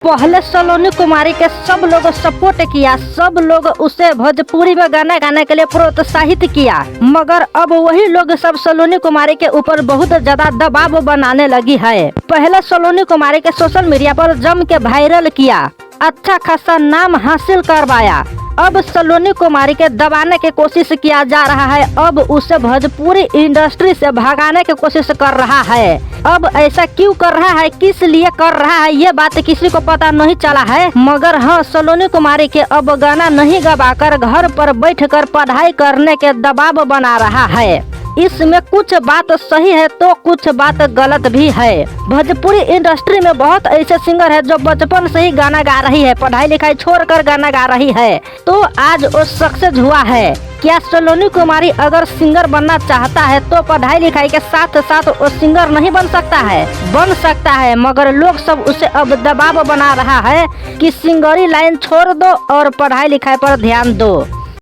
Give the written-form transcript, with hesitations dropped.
पहले सलोनी कुमारी के सब लोग सपोर्ट किया, सब लोग उसे भोजपुरी में गाना गाने के लिए प्रोत्साहित किया, मगर अब वही लोग सब सलोनी कुमारी के ऊपर बहुत ज्यादा दबाव बनाने लगी है। पहले सलोनी कुमारी के सोशल मीडिया पर जम के वायरल किया, अच्छा खासा नाम हासिल करवाया। अब सलोनी कुमारी के दबाने की कोशिश किया जा रहा है, अब उसे भोजपुरी इंडस्ट्री से भगाने की कोशिश कर रहा है। अब ऐसा क्यों कर रहा है, किस लिए कर रहा है, ये बात किसी को पता नहीं चला है, मगर हाँ, सलोनी कुमारी के अब गाना नहीं गवाकर घर पर बैठकर पढ़ाई करने के दबाव बना रहा है। इसमें कुछ बात सही है तो कुछ बात गलत भी है। भोजपुरी इंडस्ट्री में बहुत ऐसे सिंगर है जो बचपन से ही गाना गा रही है, पढ़ाई लिखाई छोड़कर गाना गा रही है, तो आज वो सक्सेस हुआ है। क्या सलोनी कुमारी अगर सिंगर बनना चाहता है तो पढ़ाई लिखाई के साथ साथ वो सिंगर नहीं बन सकता है? बन सकता है, मगर लोग सब उसे अब दबाव बना रहा है कि सिंगरी लाइन छोड़ दो और पढ़ाई लिखाई पर ध्यान दो।